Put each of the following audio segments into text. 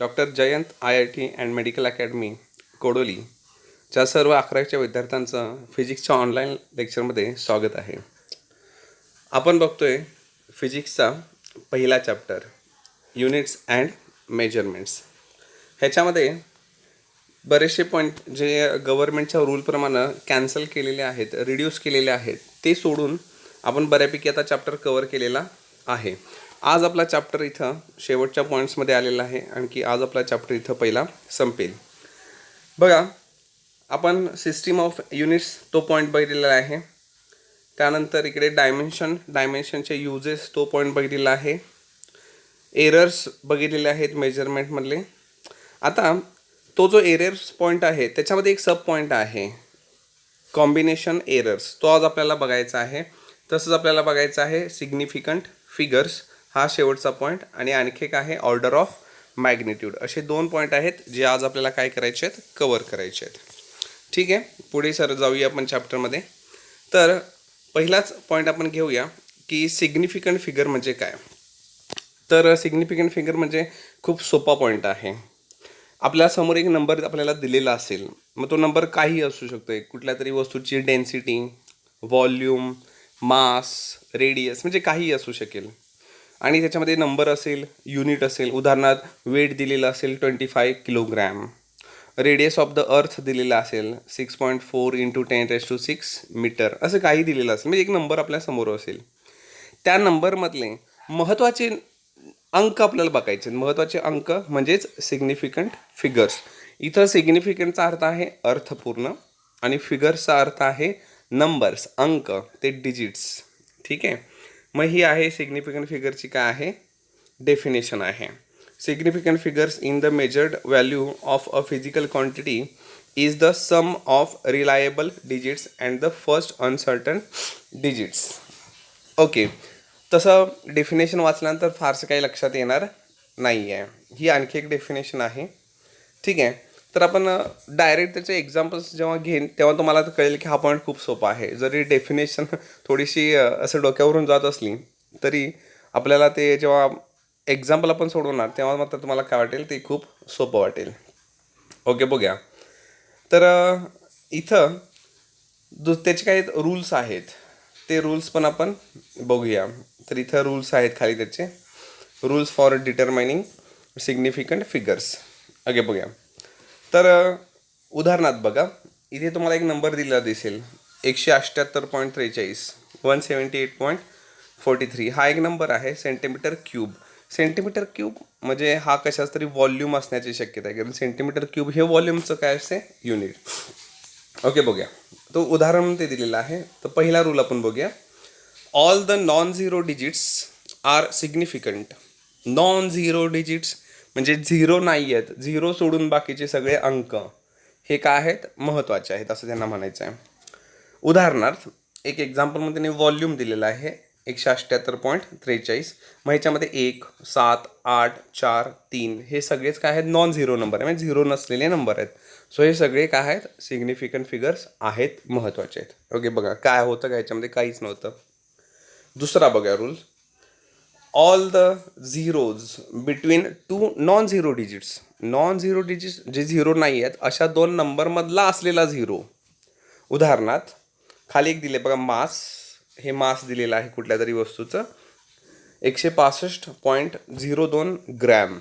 Doctor Jayant IIT and medical academy कोडोलीच्या सर्व 11वीच्या विद्यार्थ्यांचं फिजिक्सच्या ऑनलाईन लेक्चरमध्ये स्वागत आहे. आपण बघतोय फिजिक्सचा पहिला चॅप्टर युनिट्स अँड मेजरमेंट्स. ह्याच्यामध्ये बरेचसे पॉईंट जे गव्हर्नमेंटच्या रूलप्रमाणे कॅन्सल केलेले आहेत, रिड्यूस केलेले आहेत, ते सोडून आपण बऱ्यापैकी आता चॅप्टर कवर केलेला आहे. आज आपला चॅप्टर इथं शेवटच्या पॉईंट्समध्ये आलेला आहे. आणखी आज आपला चॅप्टर इथं पहिला संपेल. बघा, आपण सिस्टीम ऑफ युनिट्स तो पॉईंट बघितलेला आहे. त्यानंतर इकडे डायमेन्शनचे युजेस तो पॉईंट बघितलेला आहे. एरर्स बघितलेले आहेत मेजरमेंटमधले. आता तो जो एरर्स पॉईंट आहे त्याच्यामध्ये एक सब पॉईंट आहे कॉम्बिनेशन एरर्स, तो आज आपल्याला बघायचा आहे. तसंच आपल्याला बघायचं आहे सिग्निफिकंट फिगर्स, हा शेवटचा पॉईंट. आणि आणखी एक आहे ऑर्डर ऑफ मॅग्निट्यूड. असे दोन पॉईंट आहेत जे आज आपल्याला काय करायचे आहेत, कवर करायचे आहेत. ठीक आहे, पुढे जाऊया आपण चॅप्टरमध्ये. तर पहिलाच पॉईंट आपण घेऊया की सिग्निफिकंट फिगर म्हणजे काय. तर सिग्निफिकंट फिगर म्हणजे खूप सोपा पॉईंट आहे. आपल्यासमोर एक नंबर आपल्याला दिलेला असेल, मग तो नंबर काही असू शकतो. कुठल्या तरी वस्तूची डेन्सिटी, व्हॉल्यूम, मास, रेडियस, म्हणजे काही असू शकेल. आणि त्याच्यामध्ये नंबर असेल, युनिट असेल. उदाहरणार्थ वेट दिलेलं असेल 25 kilogram, radius of the earth दिलेला असेल 6.4 × 10⁶ मीटर, असं काही दिलेलं असेल. म्हणजे एक नंबर आपल्यासमोर असेल. त्या नंबरमधले महत्त्वाचे अंक आपल्याला बघायचे. महत्त्वाचे अंक म्हणजेच सिग्निफिकंट फिगर्स. इथं सिग्निफिकंटचा अर्थ आहे अर्थपूर्ण आणि फिगर्सचा अर्थ आहे नंबर्स, अंक, ते डिजिट्स. ठीक आहे, मग ही आहे सिग्निफिकंट फिगरची काय आहे डेफिनेशन आहे. Significant figures in the measured value of a physical quantity is the sum of reliable digits and the first uncertain digits. Okay, तसं डेफिनेशन वाचल्यानंतर फारसं काही लक्षात येणार नाही आहे. ही आणखी एक डेफिनेशन आहे. ठीक आहे, तर आपण डायरेक्ट त्याचे एक्झाम्पल्स जेव्हा घेईन तेव्हा तुम्हाला कळेल की हा पॉईंट खूप सोपा आहे. जरी डेफिनेशन थोडीशी असं डोक्यावरून जात असली तरी आपल्याला ते जेव्हा एक्झाम्पल आपण सोडवणार तेव्हा मात्र तुम्हाला काय वाटेल, ते खूप सोपं वाटेल. ओके, बघूया. तर इथं त्याचे काही रूल्स आहेत, ते रूल्स पण आपण बघूया. तर इथं रूल्स आहेत खाली, त्याचे rules for determining significant figures. Okay, बघूया. तर उदाहरणार्थ बघा, इथे तुम्हाला एक नंबर दिलेला दिसेल 178.43, 178.43. हा एक नंबर आहे सेंटीमीटर क्यूब. सेंटीमीटर क्यूब म्हणजे हा कशाच तरी व्हॉल्यूम असण्याची शक्यता आहे, कारण सेंटीमीटर क्यूब हे व्हॉल्यूमचं काय असते, युनिट. ओके, बघूया. तो उदाहरण ते दिलेलं आहे. तर पहिला रूल आपण बघूया. All the non zero digits are significant. Non zero digits म्हणजे झिरो नाही आहेत, झिरो सोडून बाकीचे सगळे अंक हे काय आहेत, महत्त्वाचे आहेत, असं त्यांना म्हणायचं आहे. उदाहरणार्थ एक एक्झाम्पलमध्ये त्यांनी व्हॉल्यूम दिलेला आहे 178.43. मग ह्याच्यामध्ये 1, 7, 8, 4, 3 हे सगळेच काय आहेत, नॉन झिरो नंबर आहे, म्हणजे झिरो नसलेले नंबर आहेत. सो हे सगळे काय आहेत, सिग्निफिकंट फिगर्स आहेत, महत्त्वाचे आहेत. ओके, बघा काय होतं का ह्याच्यामध्ये, काहीच नव्हतं. दुसरा बघा rule. All the zeros between two non zero digits. Non zero digits जे झिरो नाही आहेत अशा दोन नंबरमधला असलेला झिरो. उदाहरणार्थ खाली एक दिले बघा, मास. हे मास दिलेलं आहे कुठल्या तरी वस्तूचं 165.02 ग्रॅम.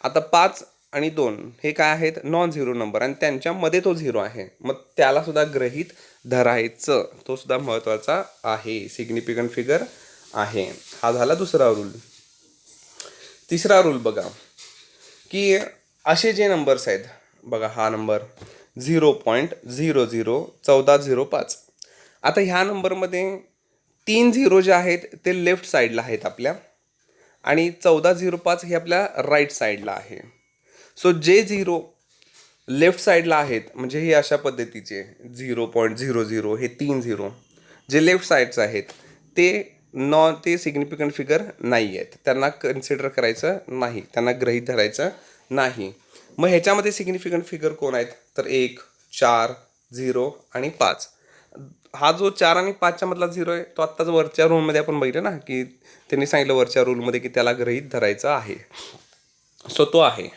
आता 5 आणि 2 हे काय आहेत, नॉन झिरो नंबर, आणि त्यांच्यामध्ये तो झिरो आहे. मग त्याला सुद्धा गृहीत धरायचं, तो सुद्धा महत्त्वाचा आहे, सिग्निफिकंट फिगर आहे. हा झाला दुसरा रूल. तिसरा रूल बघा की असे जे नंबर्स आहेत बघा, हा नंबर 0.001405. आता ह्या नंबरमध्ये 3 झिरो जे आहेत ते लेफ्ट साईडला आहेत आपल्या, आणि 1405 हे आपल्या राईट साईडला आहे. सो जे झिरो लेफ्ट साईडला आहेत म्हणजे हे अशा पद्धतीचे 0.00 हे 3 झिरो जे लेफ्ट साईडचे आहेत ते सिग्निफिकंट फिगर नाही आहेत, त्यांना कन्सिडर करायचं नाही, त्यांना गृहीत धरायचं नाही. मग ह्याच्यामध्ये सिग्निफिकंट फिगर कोण आहेत, तर 1, 4, 0 आणि 5. हा जो 4 आणि 5च्या मधला झिरो आहे तो आत्ताच वरच्या रूलमध्ये आपण बघितलं ना, की त्यांनी सांगितलं वरच्या रूलमध्ये की त्याला गृहीत धरायचं आहे. सो तो आहे.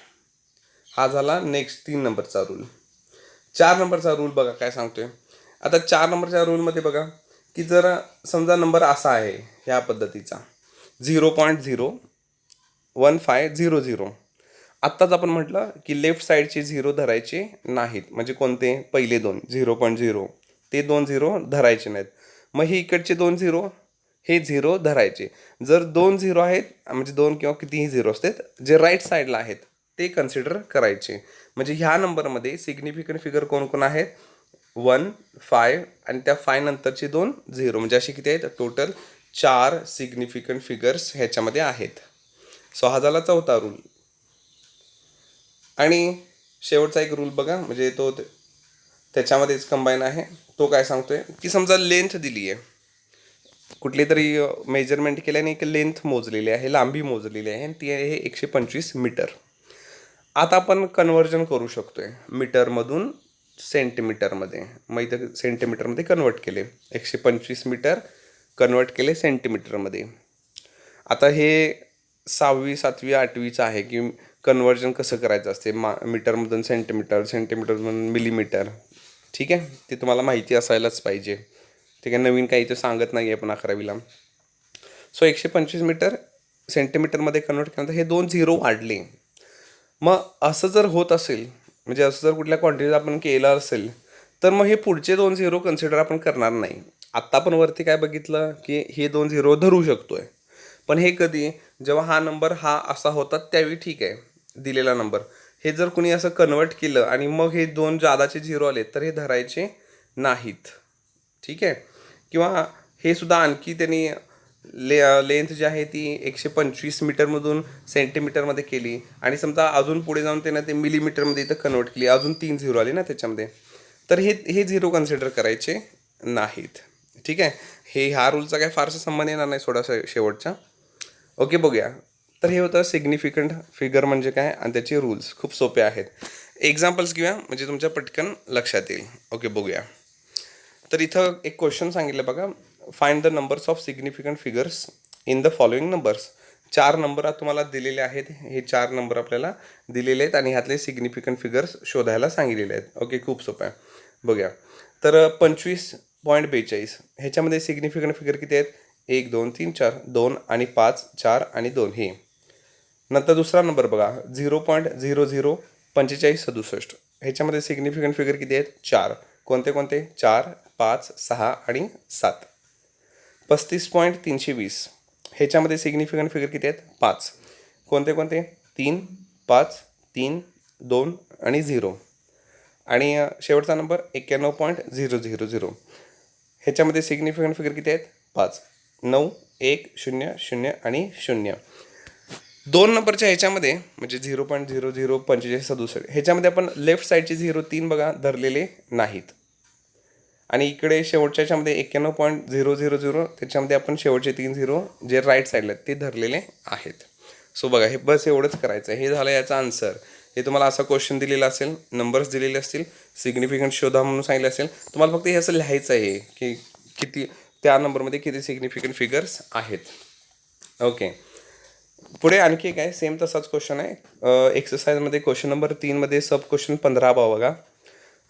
हा झाला नेक्स्ट 3 नंबरचा रूल. 4 नंबरचा रूल बघा काय सांगतोय. आता 4 नंबरच्या रूलमध्ये बघा की जर समजा नंबर असा आहे ह्या पद्धतीचा 0.01500. आत्ताच आपण म्हटलं की लेफ्ट साईडचे झिरो धरायचे नाहीत. म्हणजे कोणते पहिले दोन 0.0 ते 2 झिरो धरायचे नाहीत. मग हे इकडचे 2 झिरो हे झिरो धरायचे. जर 2 झिरो आहेत म्हणजे 2 किंवा कितीही झिरो असतात जे राईट साईडला आहेत ते कन्सिडर करायचे. म्हणजे ह्या नंबरमध्ये सिग्निफिकंट फिगर कोण कोण आहेत 1, 5 आणि त्या 5 नंतरचे 2 झिरो. म्हणजे असे किती आहेत टोटल 4 सिग्निफिकंट फिगर्स ह्याच्यामध्ये आहेत. सो हा झाला चौथा रूल. आणि शेवटचा एक रूल बघा म्हणजे तो त्याच्यामध्येच कंबाईन आहे. तो काय सांगतोय की समजा लेंथ दिली आहे कुठली तरी मेजरमेंट केल्याने एक लेंथ मोजलेली आहे लांबी मोजलेली आहे आणि ती आहे 125 मीटर. आता आपण कन्वर्जन करू शकतोय मीटरमधून सेंटीमीटरमध्ये. मग इथं सेंटीमीटरमध्ये कन्वर्ट केले 125 मीटर कन्वर्ट केले सेंटीमीटरमध्ये. आता हे 6वी 7वी 8वीचं आहे की कन्वर्जन कसं करायचं असते मीटरमधून सेंटीमीटर सेंटीमीटरमधून मिलीमीटर. ठीक आहे ते तुम्हाला माहिती असायलाच पाहिजे. ते काय नवीन काही तर सांगत नाही आहे पण 11वीला. सो 125 मीटर सेंटीमीटरमध्ये कन्वर्ट केल्यानंतर हे 2 झिरो वाढले. मग असं जर होत असेल म्हणजे असं जर कुठल्या क्वांटिटीज आपण केलं असेल तर मग हे पुढचे 2 झिरो कन्सिडर आपण करणार नाही. आत्ता आपण वरती काय बघितलं की हे 2 झिरो धरू शकतोय. पण हे कधी जेव्हा हा नंबर हा असा होता त्यावेळी ठीक आहे दिलेला नंबर. हे जर कुणी असं कन्वर्ट केलं आणि मग हे 2 जादाचे झिरो आले तर हे धरायचे नाहीत. ठीक आहे. किंवा हे सुद्धा आणखी त्यांनी लेंथ जी आहे ती 125 मीटरमधून सेंटीमीटरमध्ये केली आणि समजा अजून पुढे जाऊन त्यानं ते मिलीमीटरमध्ये इथं कन्वर्ट केली अजून 3 झिरो आले ना त्याच्यामध्ये. तर हे झिरो कन्सिडर करायचे नाहीत. ठीक आहे. ह्या रूलचा काय फारसा संबंध येणार नाही थोडा शेवटचा. ओके बघूया. तर हे होतं सिग्निफिकंट फिगर म्हणजे काय आणि त्याचे रूल्स खूप सोपे आहेत. एक्झाम्पल्स घेऊया म्हणजे तुमच्या पटकन लक्षात येईल. ओके बघूया. तर इथं एक क्वेश्चन सांगितलं बघा find the numbers of significant figures in the following numbers. 4 number तुम्हाला दिलेले आहेत. हे 4 नंबर आपल्याला दिलेले आहेत आणि ह्यातले सिग्निफिकंट फिगर्स शोधायला सांगितलेले आहेत. ओके खूप सोपं आहे बघूया. तर 25.42 ह्याच्यामध्ये सिग्निफिकंट फिगर किती आहेत 1 2 3 4 2 आणि 5 4 आणि 2 हे. नंतर दुसरा नंबर बघा 0.004567 ह्याच्यामध्ये सिग्निफिकंट फिगर किती आहेत 4. कोणते कोणते 4 5 6 आणि 7. 35.320 ह्याच्यामध्ये सिग्निफिकंट फिगर किती आहेत 5. कोणते कोणते 3 5 3 2 आणि 0. आणि शेवटचा नंबर 91.000 ह्याच्यामध्ये सिग्निफिकंट फिगर किती आहेत 5 9 1 0 0 आणि 0. 2 नंबरच्या ह्याच्यामध्ये म्हणजे 0.004567 ह्याच्यामध्ये आपण लेफ्ट साईडचे 3 बघा धरलेले नाहीत. आणि इकडे शेवटच्या ह्याच्यामध्ये 91.000 त्याच्यामध्ये आपण शेवटचे 3 झिरो जे राईट साईडला ते धरलेले आहेत. सो बघा हे बस एवढंच करायचं आहे. हे झालं याचा आन्सर. हे तुम्हाला असा क्वेश्चन दिलेला असेल नंबर्स दिलेले असतील सिग्निफिकंट शोधा म्हणून सांगितलं असेल तुम्हाला फक्त हे असं लिहायचं आहे की किती त्या नंबरमध्ये किती सिग्निफिकंट फिगर्स आहेत. ओके पुढे आणखी एक आहे सेम तसाच क्वेश्चन आहे. एक्सरसाइजमध्ये क्वेश्चन नंबर 3मध्ये सब क्वेश्चन 15 बघा.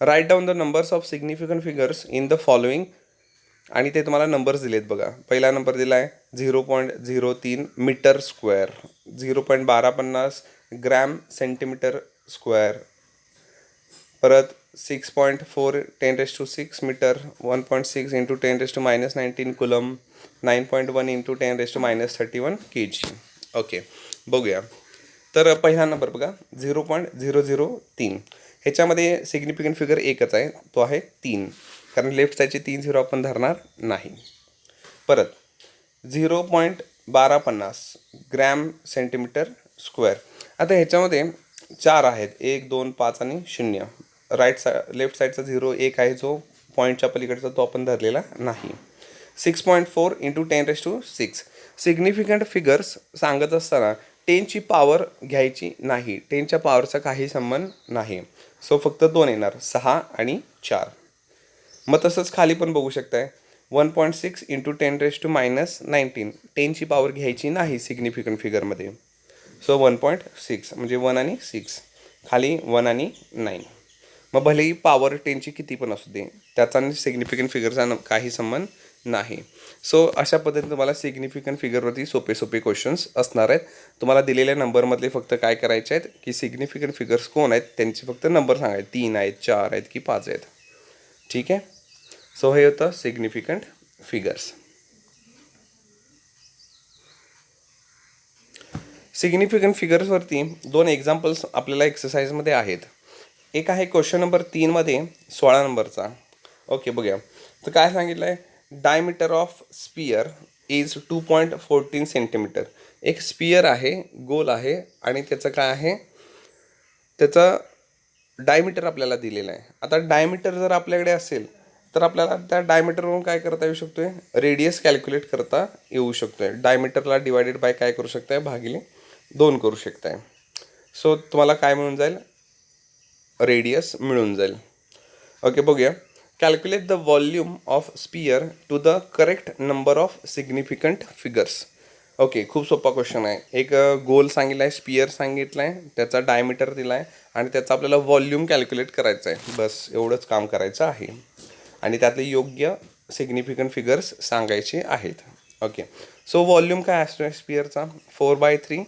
Write down the numbers of significant figures in the following आणि ते तुम्हाला नंबर्स दिलेत बघा. पहिला नंबर दिला आहे 0.03 metre square 0.1250 gram centimetre square. परत 6.4 10⁻⁶ metre 1.6 into 10⁻⁻19 coulomb 9.1 into 10⁻⁻31 kg. Okay बघूया. तर पहिला नंबर बघा 0.003 ह्याच्यामध्ये सिग्निफिकंट फिगर एकच आहे तो आहे 3 कारण लेफ्ट साईडचे 3 झिरो आपण धरणार नाही. परत 0.1250 ग्रॅम सेंटीमीटर स्क्वेअर. आता ह्याच्यामध्ये 4 आहेत 1 2 5 आणि 0. लेफ्ट साईडचा 0 1 आहे जो पॉईंटच्या पलीकडचा तो आपण धरलेला नाही. 6.4 इंटू 10⁻⁶ सिग्निफिकंट फिगर्स सांगत असताना 10ची पॉवर घ्यायची नाही. 10च्या पॉवरचा काही संबंध नाही. सो फक्त 2 येणार 6 आणि 4. मग तसंच खाली पण बघू शकताय 1.6 इंटू 10⁻⁻19 10ची पॉवर घ्यायची नाही सिग्निफिकंट फिगरमध्ये. सो 1.6 म्हणजे 1 आणि 6 खाली 1 आणि 9. मग भलेही पॉवर 10ची किती पण असू दे, त्याचा आणि सिग्निफिकंट फिगरचा काही संबंध नाही. सो अशा पद्धतीने तुम्हाला सिग्निफिकंट फिगरवरती सोपे सोपे क्वेश्चन्स असणार आहेत. तुम्हाला दिलेल्या नंबरमधले फक्त काय करायचे आहेत की सिग्निफिकंट फिगर्स कोण आहेत त्यांचे फक्त नंबर सांगायचे, 3 आहेत, 4 आहेत की 5 आहेत. ठीक आहे. सो हे होतं सिग्निफिकंट फिगर्स. सिग्निफिकंट फिगर्सवरती 2 एक्झाम्पल्स आपल्याला एक्सरसाइजमध्ये आहेत. एक आहे क्वेश्चन नंबर 3मध्ये 16 नंबरचा. ओके, बघूया. तर काय सांगितलं आहे, diameter of sphere is 2.14 centimetre. एक स्पियर आहे, गोल आहे आणि त्याचं काय आहे, त्याचं डायमीटर आपल्याला दिलेलं आहे. आता डायमीटर जर आपल्याकडे असेल तर आपल्याला त्या डायमीटरवरून काय करता येऊ शकतो आहे, रेडियस कॅल्क्युलेट करता येऊ शकतो आहे. डायमीटरला डिवायडेड बाय काय करू शकताय, भागिले 2 करू शकताय. सो तुम्हाला काय मिळून जाईल, रेडियस मिळून जाईल. ओके, बघूया. Calculate the volume of sphere to the correct number of significant figures. Okay, खूप सोपा क्वेश्चन आहे. एक गोल सांगितला आहे, स्पियर सांगितलं आहे, त्याचा डायमीटर दिला आहे आणि त्याचा आपल्याला व्हॉल्यूम कॅल्क्युलेट करायचं आहे. बस एवढंच काम करायचं आहे आणि त्यातले योग्य सिग्निफिकंट फिगर्स सांगायचे आहेत. ओके, सो व्हॉल्यूम काय असतो स्पियरचा, 4/3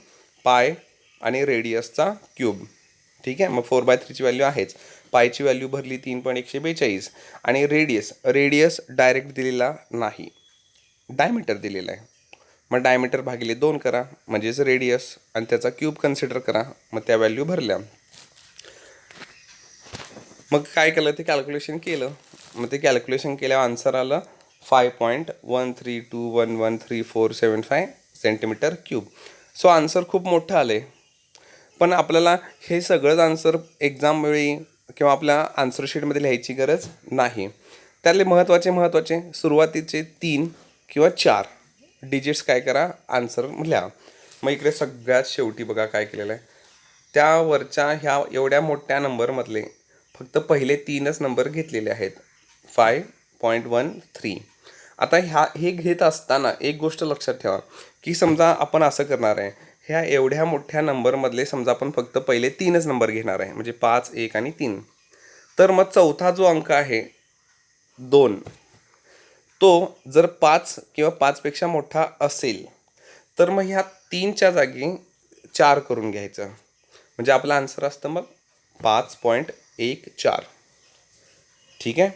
पाय आणि रेडियसचा क्यूब. ठीक आहे. मग 4/3ची व्हॅल्यू आहेच, पायची व्हॅल्यू भरली 3.142 आणि रेडियस डायरेक्ट दिलेला नाही, डायमीटर दिलेला आहे. मग डायमीटर भागिले 2 करा म्हणजेच रेडियस आणि त्याचा क्यूब कन्सिडर करा, मग त्या व्हॅल्यू भरल्या. मग काय केलं, ते कॅल्क्युलेशन केलं. मग ते कॅल्क्युलेशन केल्यावर आन्सर आलं 5.132113475 सेंटीमीटर क्यूब. सो आन्सर खूप मोठं आलं आहे. पण आपल्याला हे सगळंच आन्सर एक्झाम वेळी किंवा आपल्या आन्सर शीटमध्ये लिहायची गरज नाही. त्यातले महत्त्वाचे सुरुवातीचे 3 किंवा 4 डिजिट्स काय करा, आन्सर लिहा. मग इकडे सगळ्यात शेवटी बघा काय केलेलं आहे, त्यावरच्या ह्या एवढ्या मोठ्या नंबरमधले फक्त पहिले 3च नंबर घेतलेले आहेत, 5.13. आता हे घेत असताना एक गोष्ट लक्षात ठेवा की समजा आपण असं करणार आहे, ह्या एवढ्या मोठ्या नंबरमधले समजा आपण फक्त पहिले 3च नंबर घेणार आहे, म्हणजे 5, 1 आणि 3. तर मग चौथा जो अंक आहे 2, तो जर 5 किंवा 5पेक्षा मोठा असेल तर मग ह्या 3च्या जागी 4 करून घ्यायचं, म्हणजे आपला आन्सर असतं मग 5.14. ठीक आहे.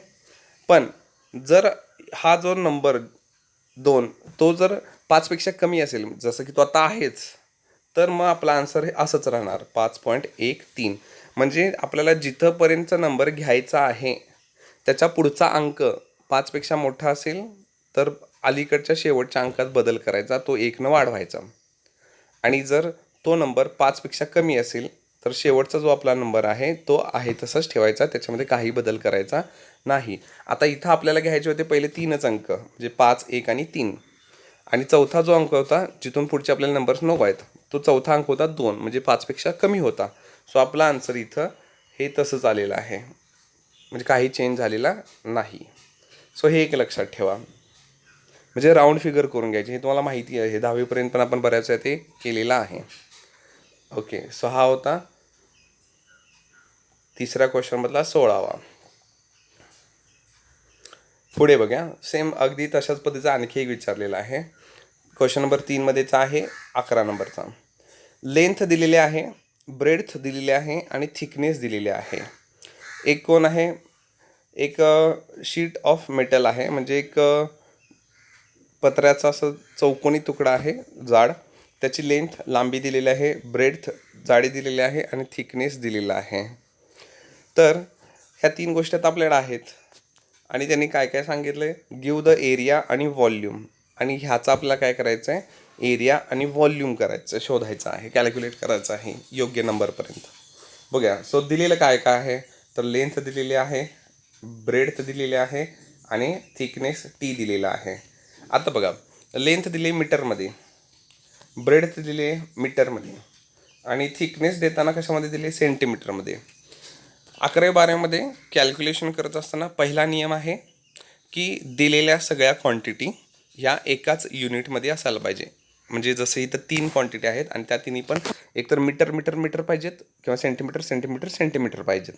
पण जर हा जो नंबर 2 तो जर 5पेक्षा कमी असेल, जसं की तो आता आहेच, तर मग आपला आन्सर हे असंच राहणार 5.13. म्हणजे आपल्याला जिथंपर्यंतचा नंबर घ्यायचा आहे त्याच्या पुढचा अंक 5पेक्षा मोठा असेल तर अलीकडच्या शेवटच्या अंकात बदल करायचा, तो 1 वाढवायचा. आणि जर तो नंबर 5पेक्षा कमी असेल तर शेवटचा जो आपला नंबर आहे तो आहे तसाच ठेवायचा, त्याच्यामध्ये काही बदल करायचा नाही. आता इथं आपल्याला घ्यायचे होते पहिले 3च अंक, म्हणजे 5, 1 आणि 3. आणि चौथा जो अंक होता, जिथून पुढचे आपल्याला नंबर्स नको आहेत, तो चौथा अंक होता 2, म्हणजे 5पेक्षा कमी होता. सो आपला आन्सर इथं हे तसंच आलेलं आहे, म्हणजे काही चेंज झालेला नाही. सो हे एक लक्षात ठेवा. म्हणजे राऊंड फिगर करून घ्यायची, हे तुम्हाला माहिती आहे, 10वीपर्यंत पण आपण बऱ्याच वेळा ते केलेलं आहे. ओके, सो हा होता तिसऱ्या क्वेश्चनमधला 16वा. पुढे बघा, सेम अगदी तशाच पद्धतीचा आणखी एक विचारलेला आहे. क्वेश्चन नंबर 3मध्येचा आहे 11 नंबरचा. लेंथ दिलेली आहे, ब्रेड्थ दिलेली आहे आणि थिकनेस दिलेली आहे. एक कोण आहे, एक शीट ऑफ मेटल आहे, म्हणजे एक पत्र्याचा असं चौकोनी तुकडा आहे जाड, त्याची लेंथ लांबी दिलेली आहे, ब्रेड्थ जाडी दिलेली आहे आणि थिकनेस दिलेला आहे. तर ह्या 3 गोष्टी आता आपल्याकडे आहेत आणि त्यांनी काय काय सांगितलं आहे, गिव द एरिया आणि व्हॉल्यूम. आणि ह्याचा आपल्याला काय करायचं आहे, एरिया आणि व्हॉल्यूम करायचं, शोधायचं आहे, कॅल्क्युलेट करायचं आहे योग्य नंबरपर्यंत. बघूया. सो दिलेलं काय काय आहे, तर लेंथ दिलेली आहे, ब्रेड्थ दिलेली आहे आणि थिकनेस टी दिलेला आहे. आता बघा, लेंथ दिली मीटरमध्ये, ब्रेड्थ दिली मीटरमध्ये आणि थिकनेस देताना कशामध्ये दिली, सेंटीमीटरमध्ये. 11-12मध्ये कॅल्क्युलेशन करत असताना पहिला नियम आहे की दिलेल्या सगळ्या क्वांटिटी ह्या एकाच युनिटमध्ये असायला पाहिजे. म्हणजे जसं इथं 3 क्वांटिटी आहेत आणि त्या तिन्ही पण एकतर मीटर मीटर मीटर पाहिजेत किंवा सेंटीमीटर सेंटीमीटर सेंटीमीटर पाहिजेत.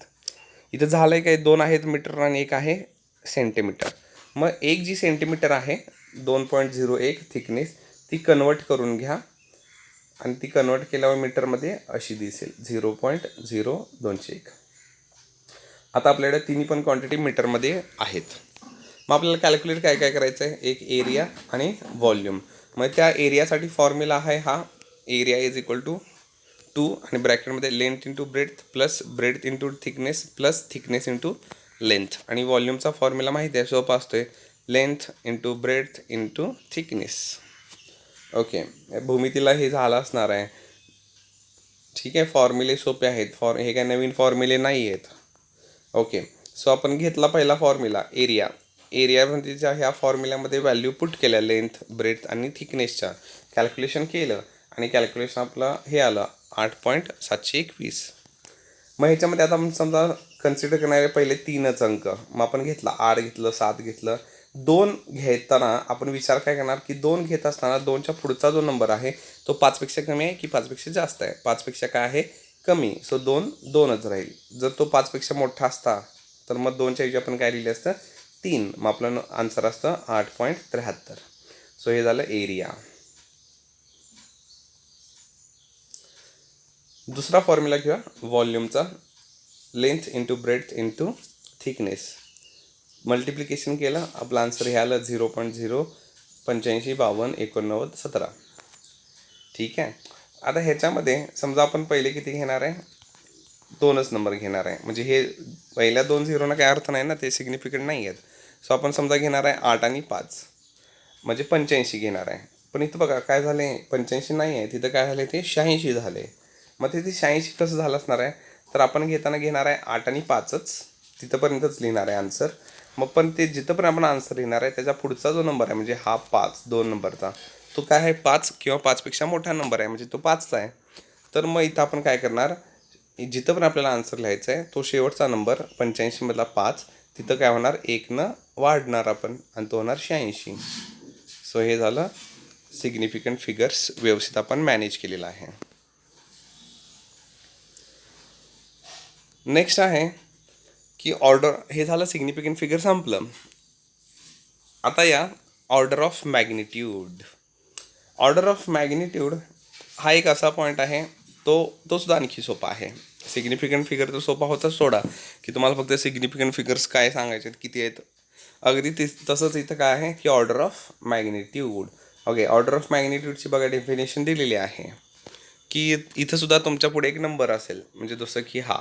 इथं झालं आहे काय, 2 आहेत मीटर आणि एक आहे सेंटीमीटर. मग एक जी सेंटीमीटर आहे 2.01 थिकनेस, ती कन्वर्ट करून घ्या आणि ती कन्वर्ट केल्यावर मीटरमध्ये अशी दिसेल 0.0201. आता आपल्याकडे तिन्ही पण क्वांटिटी मीटरमध्ये आहेत. मग आपल्याला कॅल्क्युलेट काय काय करायचं आहे, एक एरिया आणि व्हॉल्यूम. मग त्या एरियासाठी फॉर्म्युला आहे हा, एरिया इज इक्वल टू 2 आणि ब्रॅकेटमध्ये length into breadth plus breadth into thickness plus thickness into length. आणि व्हॉल्यूमचा फॉर्म्युला माहिती आहे, सोपा असतोय, length into breadth into thickness. Okay, भूमितीला हे झालं असणार आहे. ठीक आहे, फॉर्म्युले सोपे आहेत, हे काय नवीन फॉर्म्युले नाही आहेत. ओके, सो आपण घेतला पहिला फॉर्म्युला एरिया. एरियामध्येच्या ह्या फॉर्म्युल्यामध्ये व्हॅल्यू पुट केल्या, लेंथ ब्रेथ आणि थिकनेसच्या कॅल्क्युलेशन केलं आणि कॅल्क्युलेशन आपलं हे आलं 8.721. मग ह्याच्यामध्ये आता आपण समजा कन्सिडर करणारे पहिले 3च अंक. मग आपण घेतला 8 घेतलं, 7 घेतलं. 2 घेताना आपण विचार काय करणार की 2 घेत असताना 2च्या पुढचा जो नंबर आहे तो 5पेक्षा कमी आहे की 5पेक्षा जास्त आहे. 5पेक्षा काय आहे, कमी. सो 2च राहील. जर तो 5पेक्षा मोठा असता तर मग 2च्या ऐवजी आपण काय लिहिले असतं, 3. मग आपलं आन्सर असतं 8.73. सो हे झालं एरिया. दुसरा फॉर्म्युला घेऊया व्हॉल्यूमचा, length into breadth into thickness. Multiplication केलं, आपलं आन्सर हे आलं 0.085528917. ठीक आहे. आता ह्याच्यामध्ये समजा आपण पहिले किती घेणार आहे, 2च नंबर घेणार आहे. म्हणजे हे पहिल्या 2 झिरोना काय अर्थ नाही ना, ते सिग्निफिकंट नाही आहेत. सो आपण समजा घेणार आहे 8 आणि 5, म्हणजे 85 घेणार आहे. पण इथं बघा काय झाले, 85 नाही आहे, तिथं काय झाले, ते 86 झाले. मग तिथे 86 कसं झालं असणार आहे, तर आपण घेताना घेणार आहे 8 आणि 5च, तिथंपर्यंतच लिहिणार आहे आन्सर. मग पण ते जिथं पण आपण आन्सर लिहिणार आहे त्याच्या पुढचा जो नंबर आहे, म्हणजे हा 5 2 नंबरचा, तो काय आहे 5 किंवा 5पेक्षा मोठा नंबर आहे, म्हणजे तो 5चा आहे. तर मग इथं आपण काय करणार, जिथं पण आपल्याला आन्सर लिहायचा आहे तो शेवटचा नंबर 85मधला 5, तिथं काय होणार, 1नं वाढणार आपण आणि तो होणार 86. सो हे झालं सिग्निफिकंट फिगर्स व्यवस्थित आपण मॅनेज केलेलं आहे. नेक्स्ट आहे की ऑर्डर. हे झालं सिग्निफिकंट फिगर संपलं. आता या order of magnitude. Order of magnitude हा एक असा पॉईंट आहे, तो सुद्धा आणखी सोपा आहे. सिग्निफिकंट फिगर तर सोपा होताच, सोडा की तुम्हाला फक्त सिग्निफिकंट फिगर्स काय सांगायचे आहेत, किती आहेत. अगदी तसंच इथं काय आहे की order of magnitude. Okay, order of मॅग्निट्यूडची बघा डेफिनेशन दिलेली आहे की इथं सुद्धा तुमच्या पुढे एक नंबर असेल, म्हणजे जसं की हा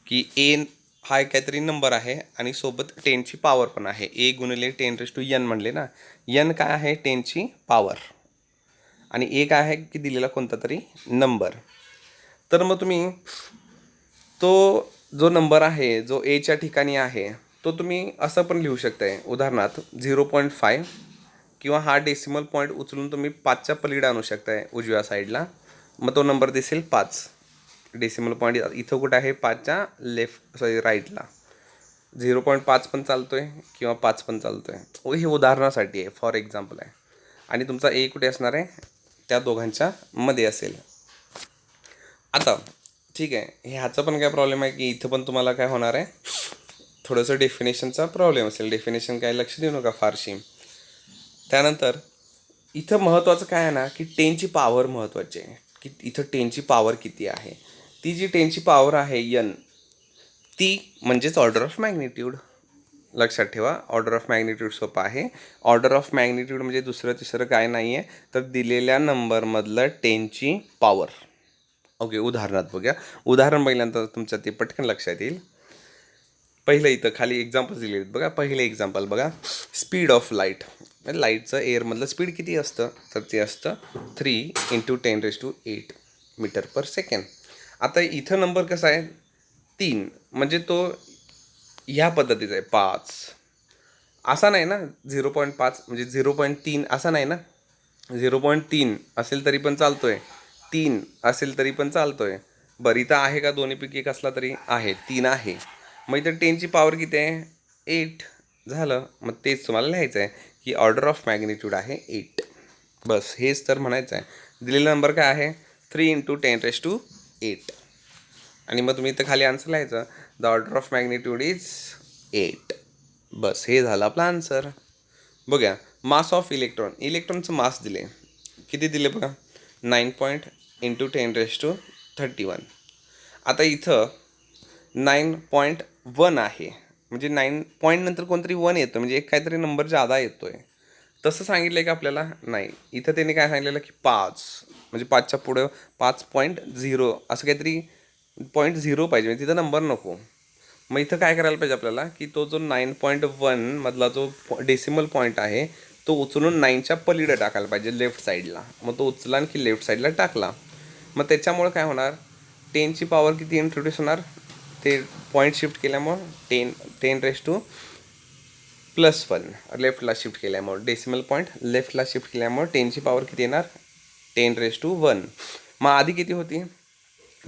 की ए हा एक काहीतरी नंबर आहे आणि सोबत 10ची पॉवर पण आहे. ए गुणिले 10⁻n म्हणले ना, n काय आहे 10ची पॉवर आणि ए काय आहे की दिलेला कोणता तरी नंबर. तर मग तुम्ही तो जो नंबर आहे जो एच्या ठिकाणी आहे तो तुम्ही असं पण लिहू शकताय, उदाहरणार्थ 0.5 किंवा हा डेसिमल पॉईंट उचलून तुम्ही 5च्या पलीकडे आणू शकताय उजव्या साईडला. मग तो नंबर दिसेल 5. डेसिमल पॉईंट इथं कुठं आहे, 5च्या राईटला. 0.5 पण चालतो आहे किंवा 5 पण चालतो आहे. हे उदाहरणासाठी आहे, फॉर एक्झाम्पल आहे. आणि तुमचा ए कुठे असणार आहे, त्या दोघांच्या मध्ये असेल. आता ठीक आहे, ह्याचा पण काय प्रॉब्लेम आहे की इथं पण तुम्हाला काय होणार आहे, थोडंसं डेफिनेशनचा प्रॉब्लेम असेल. डेफिनेशन काय लक्ष देऊ नका फारशी. त्यानंतर इथं महत्त्वाचं काय आहे ना की 10ची पॉवर महत्त्वाची आहे, की इथं 10ची पॉवर किती आहे. ती जी 10ची पॉवर आहे n, ती म्हणजेच ऑर्डर ऑफ मॅग्निट्यूड. लक्षात ठेवा, ऑर्डर ऑफ मॅग्निट्यूड सोपा आहे. ऑर्डर ऑफ मॅग्निट्यूड म्हणजे दुसरं तिसरं काय नाही आहे, तर दिलेल्या नंबरमधलं 10ची पॉवर. ओके, उदाहरणात बघूया. उदाहरण बघितल्यानंतर तुमच्या ते पटकन लक्षात येईल. पहिलं इथं खाली एक्झाम्पल्स दिले आहेत बघा. पहिले एक्झाम्पल बघा, स्पीड ऑफ लाईट. लाईटचं एअरमधलं स्पीड किती असतं, तर ते असतं 3 × 10⁸ मीटर पर सेकंड. आता इथं नंबर कसा आहे 3, म्हणजे तो ह्या पद्धतीचा आहे 5. असा नाही ना 0.5 म्हणजे 0.3 असा नाही ना. 0.3 असेल तरी पण चालतोय, 3 असेल तरी पण चालतोय. बरं, इथं आहे का दोन्हीपैकी एक असला तरी आहे, 3 आहे. मग इथं 10ची पॉवर किती आहे, 8 झालं. मग तेच तुम्हाला लिहायचं आहे की ऑर्डर ऑफ मॅग्निट्यूड आहे 8. बस हेच तर म्हणायचं आहे. दिलेला नंबर काय आहे 3 × 10⁸ आणि मग तुम्ही इथं खाली आन्सर लिहायचं the order of magnitude is 8. बस हे झालं आपला आन्सर. बघा मास ऑफ इलेक्ट्रॉनचं मास दिले किती दिले बघा 9 पॉईंट इंटू 10⁻31. आता इथं 9.1 आहे म्हणजे 9 पॉईंट नंतर कोणतरी 1 येतं म्हणजे एक काहीतरी नंबर जादा येतोय. तसं सांगितलं का आपल्याला नाही. इथं त्यांनी काय सांगितलेलं की 5 म्हणजे 5च्या पुढं 5.0 असं काहीतरी 0.0 पाहिजे म्हणजे तिथं नंबर नको. मग इथं काय करायला पाहिजे आपल्याला की तो जो 9.1 मधला जो डेसिमल पॉईंट आहे तो उचलून 9च्या पलीकडे टाकायला पाहिजे लेफ्ट साईडला. मग तो उचला की लेफ्ट साईडला टाकला. मग त्याच्यामुळे काय होणार 10ची पॉवर किती इंट्रोड्यूस होणार ते पॉईंट शिफ्ट केल्यामुळं 10⁻1 लेफ्टला शिफ्ट केल्यामुळे डेसिमल पॉईंट लेफ्टला शिफ्ट केल्यामुळे 10ची पॉवर किती येणार 10⁻1. मग आधी किती होती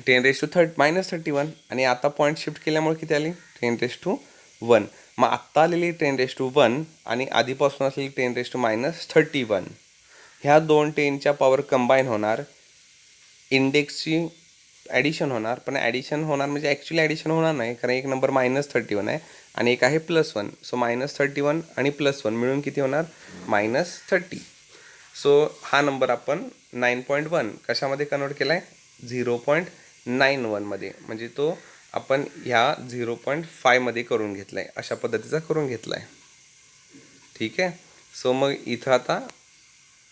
10⁻31 आणि आता पॉईंट शिफ्ट केल्यामुळे किती आली 10⁻1. मग आत्ता आलेली 10⁻1 आणि आधीपासून असलेली 10⁻31 ह्या दोन 10च्या पॉवर कंबाईन होणार. इंडेक्सची ॲडिशन होणार पण ॲडिशन होणार म्हणजे ॲक्च्युली ॲडिशन होणार नाही कारण एक नंबर -31 आहे आणि एक आहे +1. सो -31 आणि +1 मिळून किती होणार -30. सो हा नंबर आपण 9.1 कशामध्ये कन्वर्ट केला आहे 0.91 मध्ये म्हणजे तो आपण ह्या 0.5 मध्ये करून घेतला आहे अशा पद्धतीचा करून घेतला आहे. ठीक आहे. सो मग इथं आता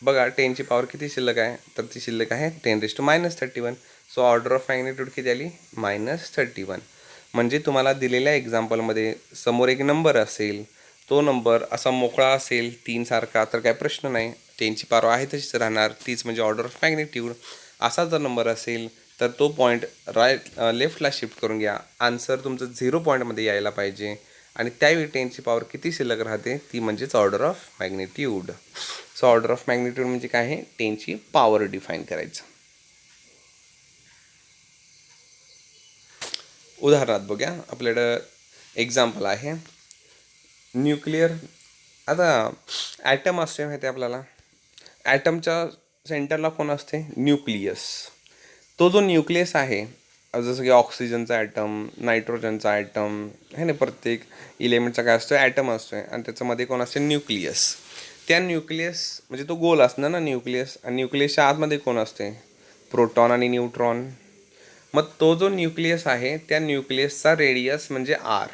बघा 10ची पॉवर किती शिल्लक आहे तर ती शिल्लक आहे 10⁻31. सो ऑर्डर ऑफ मॅग्निट्यूड किती आली -31. म्हणजे तुम्हाला दिलेल्या एक्झाम्पलमध्ये समोर एक नंबर असेल तो नंबर असा मोकळा असेल 3 सारखा तर काय प्रश्न नाही 10ची पॉवर आहे तशीच राहणार तीच म्हणजे ऑर्डर ऑफ मॅग्निट्यूड. असा जर नंबर असेल तर तो पॉईंट लेफ्टला शिफ्ट करून घ्या. आन्सर तुमचं 0 पॉईंटमध्ये यायला पाहिजे आणि त्यावेळी 10ची पॉवर किती शिल्लक राहते ती म्हणजेच order of magnitude. So order of magnitude म्हणजे काय आहे 10ची पॉवर डिफाईन करायचं. उदाहरणार्थ बघूया आपल्याकडं एक्झाम्पल आहे न्यूक्लिअर. आता ॲटम असते माहिती आहे आपल्याला. ॲटमच्या सेंटरला कोण असते न्यूक्लियस. तो जो न्यूक्लियस आहे जसं की ऑक्सिजनचा ॲटम नायट्रोजनचा ॲटम आहे ना प्रत्येक इलेमेंटचा काय असतो ॲटम असतो आणि त्याच्यामध्ये कोण असते न्यूक्लियस. त्या न्यूक्लियस म्हणजे तो गोल असणार ना न्यूक्लियस आणि न्यूक्लियसच्या आतमध्ये कोण असते प्रोटॉन आणि न्यूट्रॉन. मग तो जो न्यूक्लियस आहे त्या न्यूक्लियसचा रेडियस म्हणजे R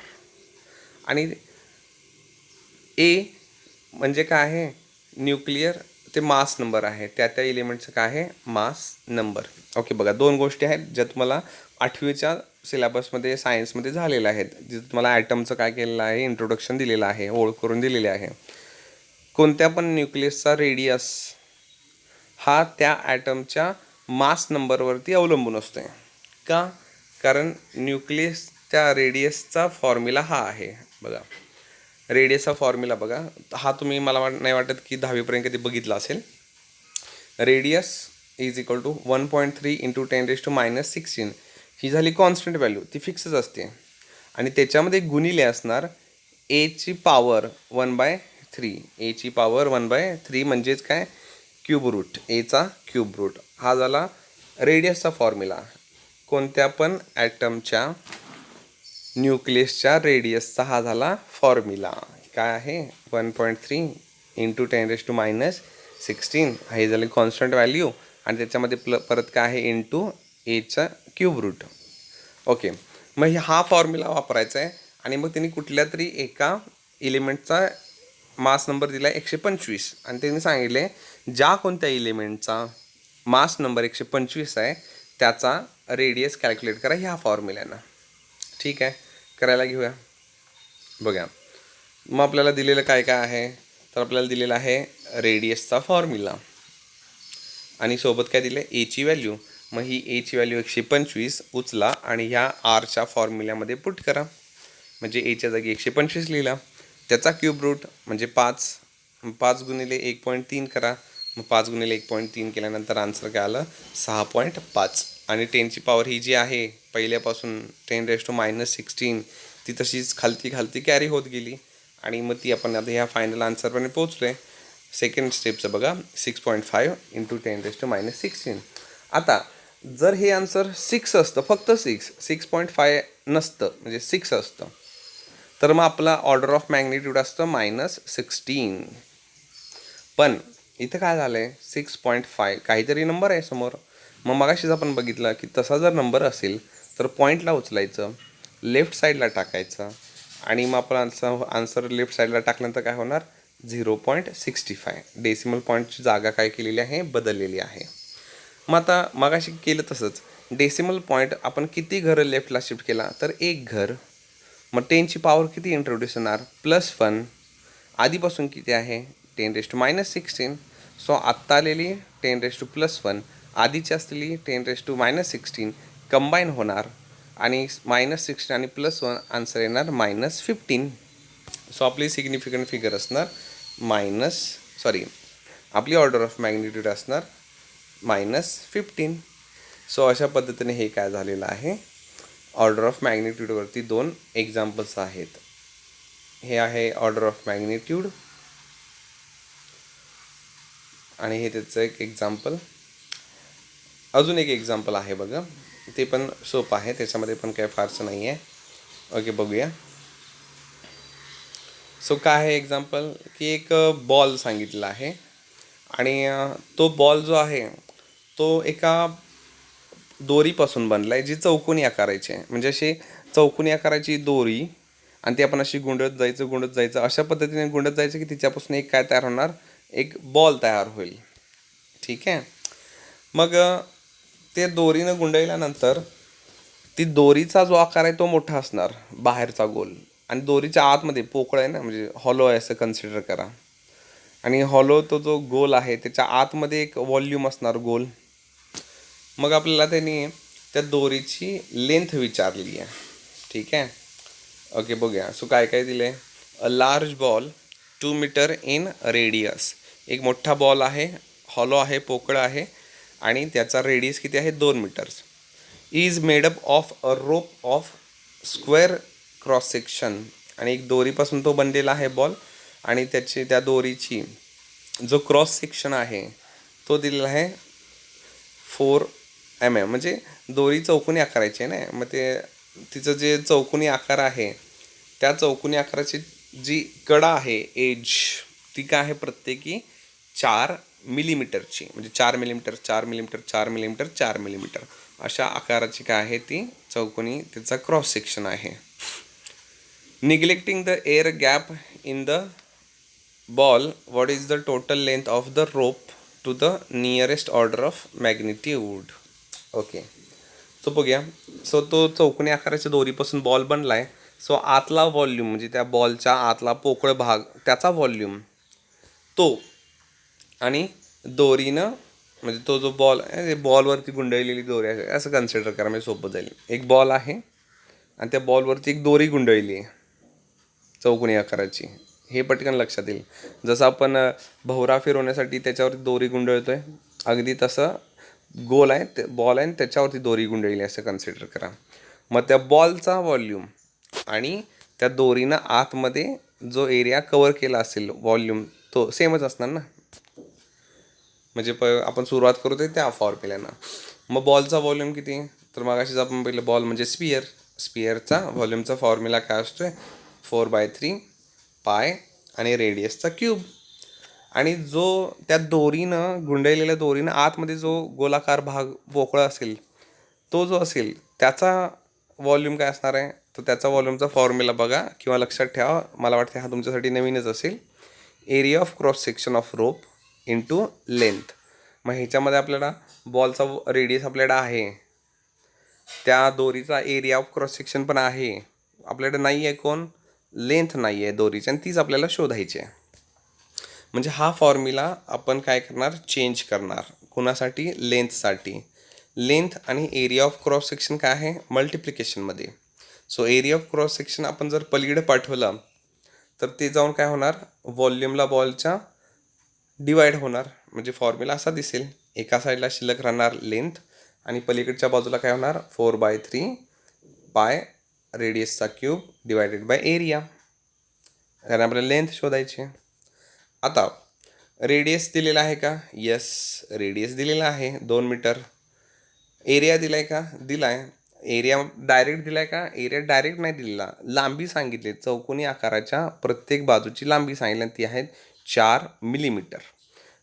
आणि ए म्हणजे काय आहे न्यूक्लिअर ते मास नंबर आहे त्या एलिमेंटचं काय आहे मास नंबर. ओके बघा 2 गोष्टी आहेत ज्या तुम्हाला 8वीच्या सिलेबसमध्ये सायन्समध्ये झालेल्या आहेत जिथं तुम्हाला ॲटमचं काय केलेलं आहे इंट्रोडक्शन दिलेलं आहे ओळख करून दिलेली आहे. कोणत्या पण न्यूक्लियसचा रेडियस हा त्या ॲटमच्या मास नंबरवरती अवलंबून असतो. का कारण न्यूक्लियस त्या रेडियसचा फॉर्म्युला हा आहे बघा. रेडियसचा फॉर्म्युला बघा हा तुम्ही मला नाही वाटत की 10वीपर्यंत कधी बघितला असेल. रेडियस इज इक्वल टू 1.3 × 10⁻16 ही झाली कॉन्स्टंट व्हॅल्यू ती फिक्सच असते आणि त्याच्यामध्ये गुणिले असणार एची पॉवर 1/3. एची पॉवर 1/3 म्हणजेच काय क्यूब रूट एचा क्यूब रूट हा झाला रेडियसचा फॉर्म्युला. कोणत्या पण ॲटमच्या न्यूक्लियसच्या रेडियसचा हा झाला फॉर्म्युला काय आहे 1.3 × 10⁻16 हे झाले कॉन्स्टंट व्हॅल्यू आणि त्याच्यामध्ये परत काय आहे इंटू एचा क्यूब रूट. ओके मग हा फॉर्म्युला वापरायचा आहे आणि मग त्यांनी कुठल्या तरी एका इलिमेंटचा मास नंबर दिला आहे 125 आणि त्यांनी सांगितले ज्या कोणत्या इलिमेंटचा मास नंबर 125 आहे त्याचा रेडियस कॅल्क्युलेट करा ह्या फॉर्म्युल्यानं. ठीक आहे करायला घेऊया. बघा मग आपल्याला दिलेलं काय काय आहे तर आपल्याला दिलेलं आहे रेडियसचा फॉर्म्युला आणि सोबत काय दिलं आहे एची व्हॅल्यू. मग ही एची व्हॅल्यू 125 उचला आणि ह्या आरच्या फॉर्म्युल्यामध्ये पुट करा म्हणजे एच्या जागी 125 लिहिला. त्याचा क्यूब रूट म्हणजे 5 5 गुणिले 1.3 करा मग 5 गुणिले 1.3 केल्यानंतर आन्सर काय आलं 6.5 आणि 10ची पॉवर ही जी आहे पहिल्यापासून 10⁻16 ती तशीच खालती कॅरी होत गेली आणि मग ती आपण आता ह्या फायनल आन्सरपर्यंत पोहोचलो आहे. सेकंड स्टेपचं बघा 6.5 इंटू 10⁻16. आता जर हे आन्सर 6 असतं, फक्त 6.5 नसतं म्हणजे 6 असतं, तर मग आपला ऑर्डर ऑफ मॅग्निट्यूड असतं -16. पण इथं काय झालं आहे 6.5 काहीतरी नंबर आहे समोर. मग मगाशीच आपण बघितलं की तसा जर नंबर असेल तर पॉईंटला उचलायचं, लेफ्ट साईडला टाकायचं आणि मग आपण आन्सर लेफ्ट साईडला टाकल्यानंतर काय होणार 0.65. डेसिमल पॉईंटची जागा काय केलेली आहे, बदललेली आहे. मग आता मगाशी केलं तसंच डेसिमल पॉईंट आपण किती घरं लेफ्टला शिफ्ट केला तर एक घर. मग 10ची पॉवर किती इंट्रोड्यूस होणार +1. आधीपासून किती आहे 10⁻16. सो आत्ता आलेली 10⁻+1 आधीची असलेली 10⁻16 कंबाईन होणार आणि -16 आणि +1 आन्सर येणार -15. सो आपली सिग्निफिकंट फिगर असणार आपली ऑर्डर ऑफ मॅग्निट्यूड असणार -15. सो अशा पद्धतीने हे काय झालेलं आहे, ऑर्डर ऑफ मॅग्निट्यूडवरती 2 एक्झाम्पल्स आहेत. हे आहे ऑर्डर ऑफ मॅग्निट्यूड आणि हे त्याचं एक एक्झाम्पल. अजून एक एक्झाम्पल आहे बघा, ते पण सोपं आहे, त्याच्यामध्ये पण काही फारसं नाही आहे. ओके, बघूया. सो काय आहे एक्झाम्पल की एक बॉल सांगितलेला आहे आणि तो बॉल जो आहे तो एका दोरीपासून बनला आहे जी चौकोनी आकाराची आहे. म्हणजे अशी चौकोनी आकाराची दोरी आणि ती आपण अशी गुंडत जायचं अशा पद्धतीने गुंडत जायचं की तिच्यापासून एक काय तयार होणार, एक बॉल तयार होईल. ठीक आहे. मग ते दोरीनं गुंडळल्यानंतर ती दोरीचा जो आकार आहे तो मोठा असणार, बाहेरचा गोल, आणि दोरीच्या आतमध्ये पोकळ आहे ना, म्हणजे हॉलो आहे असं कन्सिडर करा. आणि हॉलो तो जो गोल आहे त्याच्या आतमध्ये एक व्हॉल्यूम असणार गोल. मग आपल्याला त्यांनी त्या दोरीची लेंथ विचारली आहे. ठीक आहे. ओके, बघूया. सो काय काय दिलं आहे, a large ball 2 metre in radius. एक मोठा बॉल आहे, हॉलो आहे, पोकळ आहे आणि त्याचा रेडियस किती आहे 2 metres. Is made up of a rope of square cross section. आणि एक दोरीपासून तो बनलेला आहे बॉल आणि त्या दोरीची जो क्रॉस सेक्शन आहे तो दिलेला आहे 4 mm. म्हणजे दोरी चौकोनी आकाराची आहे ना, मग ते तिचं जे चौकोनी आकार आहे त्या चौकोनी आकाराची जी कडा आहे एज ती काय आहे प्रत्येकी 4 मिलीमीटरची. म्हणजे 4 मिलीमीटर 4 मिलीमीटर 4 मिलीमीटर 4 मिलीमीटर अशा आकाराची काय आहे ती चौकोनी त्याचा क्रॉस सेक्शन आहे. Neglecting the air gap in the ball, what is the total length of the rope to the nearest order of magnitude. Okay, so बघूया. सो तो चौकोनी आकाराच्या दोरीपासून बॉल बनला आहे. सो आतला व्हॉल्यूम म्हणजे त्या बॉलच्या आतला पोकळ भाग त्याचा व्हॉल्यूम तो, आणि दोरीनं म्हणजे तो जो बॉल आहे बॉलवरती गुंडळलेली दोरी आहे असं कन्सिडर करा, म्हणजे सोपं जाईल. एक बॉल आहे आणि त्या बॉलवरती एक दोरी गुंडळली आहे चौकोनी आकाराची. हे पटकन लक्षात येईल. जसं आपण भोवरा फिरवण्यासाठी त्याच्यावरती दोरी गुंडळतोय, अगदी तसं गोल आहे ते बॉल आहे आणि त्याच्यावरती दोरी गुंडळली असं कन्सिडर करा. मग त्या बॉलचा व्हॉल्यूम आणि त्या दोरीनं आतमध्ये जो एरिया कवर केला असेल व्हॉल्यूम तो सेमच असणार ना. म्हणजे आपण सुरुवात करतोय त्या फॉर्म्युल्यानं. मग बॉलचा व्हॉल्यूम किती, तर मग अशीच आपण पहिलं बॉल म्हणजे स्पिअरचा व्हॉल्यूमचा फॉर्म्युला काय असतोय 4/3 पाय आणि रेडियसचा क्यूब. आणि जो त्या दोरीनं गुंडळलेल्या दोरीनं आतमध्ये जो गोलाकार भाग पोकळा असेल तो जो असेल त्याचा व्हॉल्यूम काय असणार आहे, तर त्याचा व्हॉल्यूमचा फॉर्म्युला बघा किंवा लक्षात ठेवा, मला वाटते हा तुमच्यासाठी नवीनच असेल. Area of cross section of rope into length. मग ह्याच्यामध्ये आपल्याला बॉलचा रेडियस आपल्याकडे आहे, त्या दोरीचा एरिया ऑफ क्रॉस सेक्शन पण आहे आपल्याकडे, नाही आहे कोण, लेंथ नाही आहे दोरीची, आणि तीच आपल्याला शोधायची आहे. म्हणजे हा फॉर्म्युला आपण काय करणार, चेंज करणार. कोणासाठी, लेंथसाठी. लेंथ आणि एरिया ऑफ क्रॉस सेक्शन काय आहे मल्टिप्लिकेशनमध्ये. So area of cross section आपण जर पलीकडे पाठवलं तर ते जाऊन काय होणार, व्हॉल्यूमला बॉलच्या डिवाइड होणार. म्हणजे फॉर्म्युला असा दिसेल, एका साईडला शिल्लक राहणार लेंथ आणि पलीकडच्या बाजूला काय होणार 4/3 पाय रेडियसचा क्यूब डिवायडेड बाय एरिया. कारण आपल्याला लेंथ शोधायची. आता रेडियस दिलेला आहे का? यस, रेडियस दिलेला आहे 2 मीटर. एरिया दिला आहे का? दिला आहे. एरिया डायरेक्ट दिला आहे का? एरिया डायरेक्ट नाही दिलेला, लांबी सांगितली. चौकोनी आकाराच्या प्रत्येक बाजूची लांबी सांगितली, ती आहे 4 मिलीमीटर.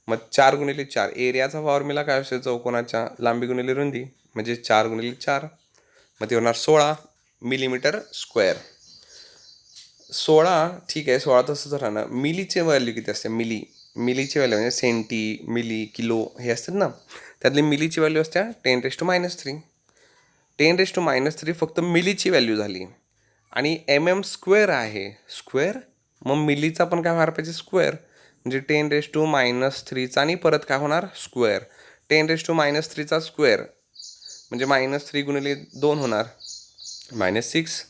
मग 4 गुणिले 4, एरियाचा फॉर्म्युला काय असतो? चौकोनाच्या लांबी गुणिले रुंदी, म्हणजे 4 गुणिले 4, मग ते होणार 16 मिलीमीटर स्क्वेअर. 16, ठीक आहे, 16 तसंच राहणार. मिलीचे व्हॅल्यू किती असते? मिलीची व्हॅल्यू म्हणजे सेंटी, मिली, किलो हे असतात ना, त्यातली मिलीची व्हॅल्यू असते 10⁻³ 10⁻³ फक्त मिलीची व्हॅल्यू झाली. आणि mm² आहे, स्क्वेअर, मग मिलीचा पण काय व्हायला पाहिजे? स्क्वेअर, म्हणजे 10⁻³ आणि परत काय होणार? स्क्वेअर. 10⁻³ स्क्वेअर म्हणजे -3 गुणिले 2 होणार -6,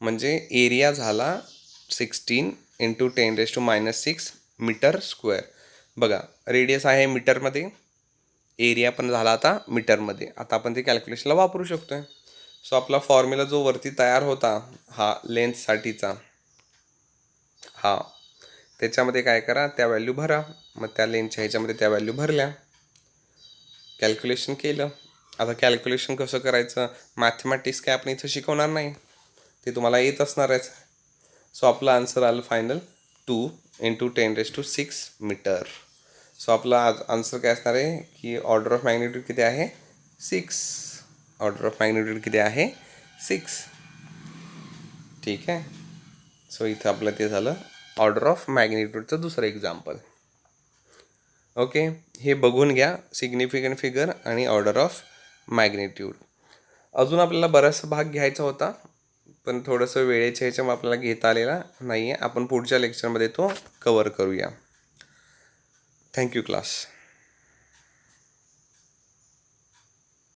म्हणजे एरिया झाला 16 × 10⁻⁶ मीटर स्क्वेअर. बघा, रेडियस आहे मीटरमध्ये, एरिया पण झाला आता मीटरमध्ये. आता आपण ते कॅल्क्युलेशनला वापरू शकतो आहे. सो आपला फॉर्म्युला जो वरती तयार होता हा लेन्थसाठीचा, हा, त्याच्यामध्ये काय करा, त्या व्हॅल्यू भरा. मग त्या लेन्थच्या ह्याच्यामध्ये त्या व्हॅल्यू भरल्या, कॅल्क्युलेशन केलं. आता कॅल्क्युलेशन कसं करायचं, मॅथमॅटिक्स काय आपण इथं शिकवणार नाही, ते तुम्हाला येत असणारच. सो आपला आन्सर आलं फायनल 2 × 10⁶ मीटर. सो आपला आन्सर काय असणार आहे की ऑर्डर ऑफ मॅग्निट्यूड किती आहे? 6. ऑर्डर ऑफ मॅग्निट्यूड किती आहे? 6. ठीक आहे. सो इथं आपलं ते झालं ऑर्डर ऑफ मॅग्निट्यूडचं दुसरं एक्झाम्पल. ओके, हे बघून घ्या, सिग्निफिकंट फिगर आणि ऑर्डर ऑफ मॅग्निट्यूड. अजून आपल्याला बराचसा भाग घ्यायचा होता, पण थोडंसं वेळेच्या ह्याच्यामुळे आपल्याला घेता आलेला नाही आहे. आपण पुढच्या लेक्चरमध्ये तो कवर करूया. Thank you class.